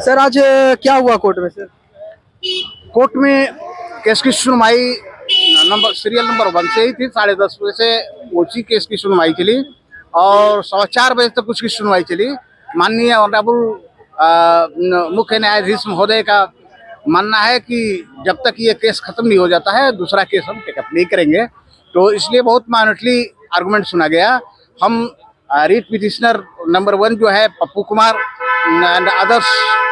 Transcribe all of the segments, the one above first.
Sir आज क्या हुआ कोर्ट में सर? कोर्ट में केस की सुनवाई सीरियल नंबर 1 से ही थी। 10:30 बजे से ऊंची केस की सुनवाई चली और 4:15 बजे तक उसकी सुनवाई चली। माननीय ऑनरेबल मुख्य न्यायाधीश महोदय का मानना है कि जब तक ये केस खत्म नहीं हो जाता है दूसरा केस हम टेकअप नहीं करेंगे, तो इसलिए बहुत माइनटली आर्गुमेंट सुना गया। हम रीट पिटिशनर नंबर 1 जो है पप्पू कुमार एंड अदर्स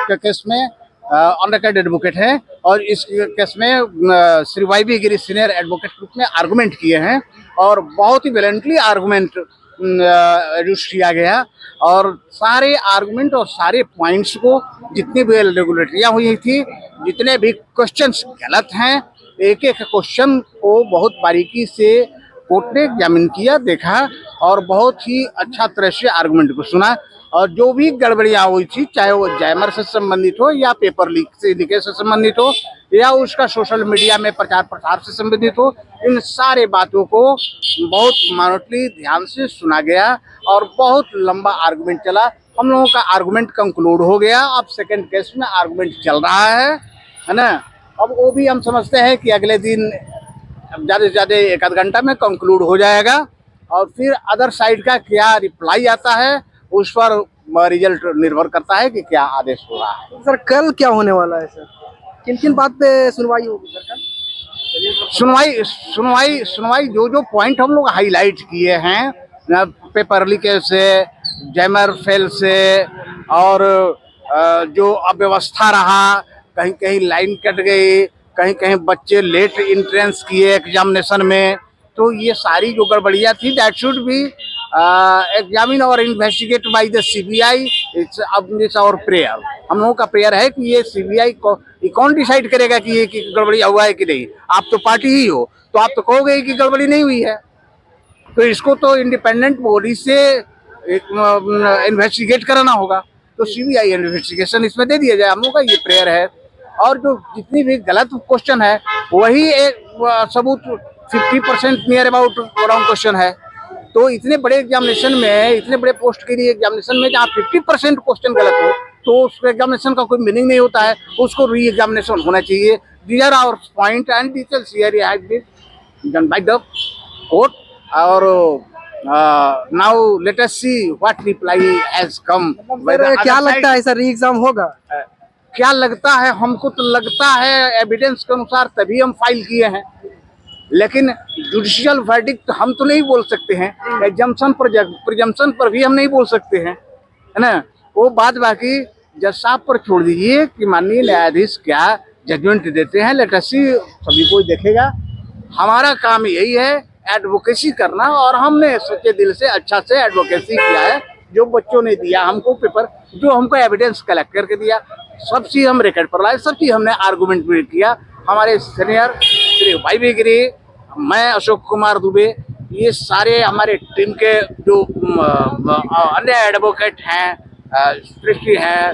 के केस में ऑनरेकॉर्ड एडवोकेट हैं और इस केस में श्री वाई बी गिरी सीनियर एडवोकेट के रूप में आर्गुमेंट किए हैं और बहुत ही वेलेंटली आर्गुमेंट एड्यूस किया गया और सारे आर्गुमेंट और सारे पॉइंट्स को जितनी भी रेगुलेटरियाँ हुई थी, जितने भी क्वेश्चंस गलत हैं, एक एक क्वेश्चन को बहुत बारीकी से कोर्ट ने एग्जामिन किया, देखा और बहुत ही अच्छा तरह से आर्गुमेंट को सुना और जो भी गड़बड़ियाँ हुई थी, चाहे वो जैमर से संबंधित हो या पेपर लीक से संबंधित हो या उसका सोशल मीडिया में प्रचार प्रसार से संबंधित हो, इन सारे बातों को बहुत माइनटली ध्यान से सुना गया और बहुत लंबा आर्गुमेंट चला। हम लोगों का आर्गुमेंट कंक्लूड हो गया। अब सेकंड केस में आर्गुमेंट चल रहा है ना। अब वो भी हम समझते हैं कि अगले दिन ज़्यादा से ज़्यादा 1 आध घंटा में कंक्लूड हो जाएगा और फिर अदर साइड का क्या रिप्लाई आता है उस पर रिजल्ट निर्भर करता है कि क्या आदेश हो रहा है। सर कल क्या होने वाला है सर? किन किन बात पे सुनवाई होगी सर कल? सुनवाई जो जो पॉइंट हम लोग हाईलाइट किए हैं, पेपर लीकेज से, जैमर फेल से और जो अव्यवस्था रहा, कहीं कहीं लाइन कट गई, कहीं कहीं बच्चे लेट एंट्रेंस किए एग्जामिनेशन में, तो ये सारी जो गड़बड़ियाँ थी दैट शुड बी एग्जामिन और investigate by the CBI. It's our prayer. हम लोगों का प्रेयर है कि ये सीबीआई को कौन डिसाइड करेगा कि ये कि गड़बड़ी हुआ है कि नहीं। आप तो पार्टी ही हो तो आप तो कहोगे कि गड़बड़ी नहीं हुई है, तो इसको तो इंडिपेंडेंट बॉडी से इन्वेस्टिगेट कराना होगा, तो सीबीआई इन्वेस्टिगेशन इसमें दे दिया जाए। हम लोग का ये प्रेयर है और जो जितनी भी गलत क्वेश्चन है वही एक सबूत 50% नियर अबाउट रॉन्ग क्वेश्चन है। तो इतने बड़े एग्जामिनेशन में, इतने बड़े पोस्ट के लिए एग्जामिनेशन में जहाँ 50% क्वेश्चन गलत हो तो उस एग्जामिनेशन का कोई मीनिंग नहीं होता है, उसको री एग्जामिनेशन होना चाहिए। These are our point and details here has been done by the court और now let us see what reply has come. क्या लगता है सर री एग्जाम होगा? क्या लगता है? हमको तो लगता है एविडेंस के अनुसार तभी हम फाइल किए हैं, लेकिन जुडिशियल वर्डिक्ट हम तो नहीं बोल सकते हैं। प्रिजम्पशन पर भी हम नहीं बोल सकते हैं, है ना। वो बात बाकी जज साहब पर छोड़ दीजिए कि माननीय न्यायाधीश क्या जजमेंट देते हैं। लेट अस सी, सभी कोई देखेगा। हमारा काम यही है एडवोकेसी करना और हमने सच्चे दिल से अच्छा से एडवोकेसी किया है। जो बच्चों ने दिया हमको पेपर, जो हमको एविडेंस कलेक्ट करके दिया, सब चीज़ हम रिकॉर्ड पर लाए, सब चीज़ हमने आर्गूमेंट भी किया। हमारे सीनियर श्री वाई बी गिरी, मैं अशोक कुमार दुबे, ये सारे हमारे टीम के जो अन्य एडवोकेट हैं, सृष्टि हैं,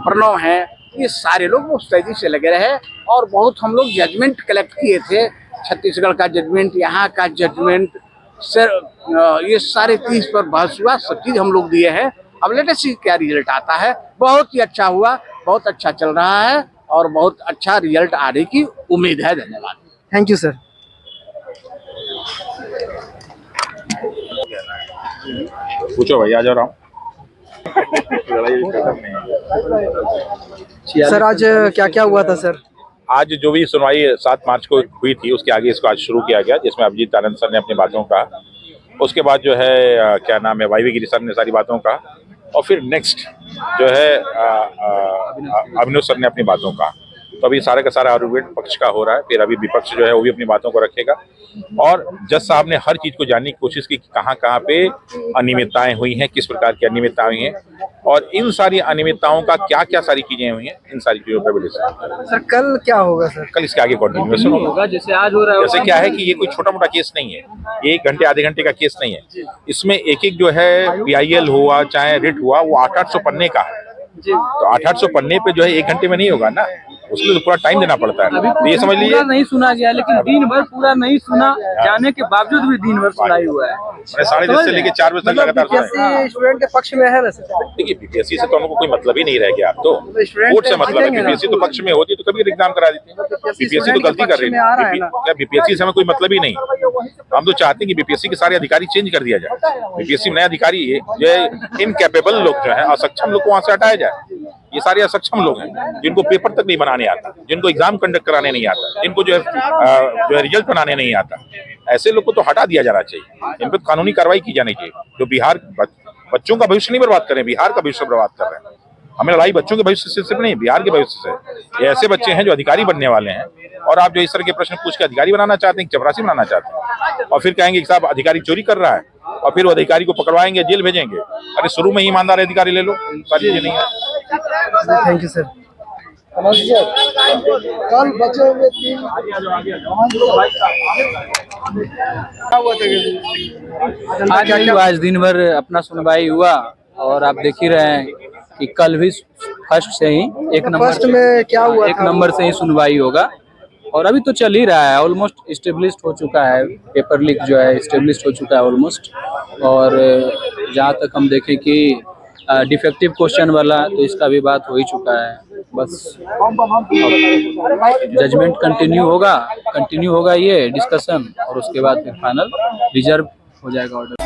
प्रणव हैं, ये सारे लोग मुस्तैदी से लगे रहे और बहुत हम लोग जजमेंट कलेक्ट किए थे। छत्तीसगढ़ का जजमेंट, यहाँ का जजमेंट, सर ये सारे 30 पर बहस हुआ, सब चीज़ हम लोग दिए हैं। अब लेट अस सी क्या रिजल्ट आता है। बहुत ही अच्छा हुआ, बहुत अच्छा चल रहा है और बहुत अच्छा रिजल्ट आने की उम्मीद है। धन्यवाद। Thank you sir. पूछो भैया, आ जा रहा हूँ। सर आज क्या क्या हुआ था सर? आज जो भी सुनवाई 7 मार्च को हुई थी उसके आगे इसको आज शुरू किया गया, जिसमें अभिजीत आनंद सर ने अपनी बातों कहा। उसके बाद जो है क्या नाम है, वाई बी गिरी सर ने सारी बातों कहा और फिर नेक्स्ट जो है अभिनव सर ने अपनी बातों कहा। तो अभी सारा का सारा आर्गुमेंट पक्ष का हो रहा है, फिर अभी विपक्ष जो है वो भी अपनी बातों को रखेगा और जज साहब ने हर चीज़ को जानने की कोशिश की कि कहाँ कहाँ पे अनियमितताएं हुई हैं, किस प्रकार की अनियमितताएं हुई हैं और इन सारी अनियमितताओं का क्या क्या सारी चीज़ें हुई हैं, इन सारी चीज़ों पर भी डिस्कस। सर कल क्या होगा सर? कल इसके आगे कंटिन्यूएशन होगा। जैसे आज हो रहा है, जैसे क्या है कि ये कोई छोटा मोटा केस नहीं है, ये 1 घंटे आधे घंटे का केस नहीं है। इसमें एक एक जो है PIL हुआ चाहे रिट हुआ वो 800-800 पन्ने का है। तो 800-800 पन्ने पे जो है 1 घंटे में नहीं होगा ना। उसके लिए तो पूरा टाइम देना पड़ता है। अभी तो ये समझ लीजिए पूरा नहीं सुना गया, लेकिन दिन भर पूरा नहीं सुना जाने के बावजूद भी दिन भर सुनाई हुआ है। मैंने 10:30 से लेकर 4 बजे तक लगातार सुना है। बीपीएससी स्टूडेंट के पक्ष में है ना सर? देखिए बीपीएससी से तो हमको कोई मतलब ही नहीं रह गया। अब तो स्टूडेंट कोर्ट से मतलब है। जीतेंगे ना। बीपीएससी तो पक्ष में होती तो कभी एग्जाम करा देती है। बीपीएससी तो गलती कर रही में आ रहा है है। ना। क्या बीपीएससी से हमें कोई मतलब ही नहीं। हम तो चाहते हैं कि बीपीएससी के सारे अधिकारी चेंज कर दिया जाए। बीपीएससी में नए अधिकारी जो इनकैपेबल लोग जो है, असक्षम लोग को वहां से हटाया जाए। ये सारे असक्षम लोग हैं जिनको पेपर तक नहीं बनाने आता, जिनको एग्जाम कंडक्ट कराने नहीं आता, जिनको जो है रिजल्ट बनाने नहीं आता, ऐसे लोग को तो हटा दिया जाना चाहिए। इन पर कानूनी कार्रवाई की जानी चाहिए। जो बिहार बच्चों का भविष्य नहीं बर्बाद कर रहे हैं, बिहार का भविष्य बर्बाद कर रहे हैं। हमें लड़ाई बच्चों के भविष्य से सिर्फ नहीं, बिहार के भविष्य से। ये ऐसे बच्चे हैं जो अधिकारी बनने वाले हैं, और आप जो इस तरह के प्रश्न पूछ के अधिकारी बनाना चाहते हैं, चपरासी बनाना चाहते हैं, और फिर कहेंगे कि साहब अधिकारी चोरी कर रहा है, और फिर वो अधिकारी को पकड़वाएंगे, जेल भेजेंगे। अरे शुरू में ही ईमानदार अधिकारी ले लो, सारी चीजें नहीं है। Thank you sir. कल बचे हुए 3 आज नहीं हुआ, आज दिन भर अपना सुनवाई हुआ, और आप देख ही रहे हैं कि कल भी फर्स्ट से ही एक नंबर से ही सुनवाई होगा। और अभी तो चल ही रहा है, ऑलमोस्ट इस्टेब्लिश्ड हो चुका है, पेपर लीक जो है इस्टेब्लिश्ड हो चुका है ऑलमोस्ट। और जहाँ तक हम देखें कि डिफेक्टिव क्वेश्चन वाला, तो इसका भी बात हो ही चुका है। बस जजमेंट कंटिन्यू होगा ये डिस्कशन, और उसके बाद फिर फाइनल रिजर्व हो जाएगा ऑर्डर।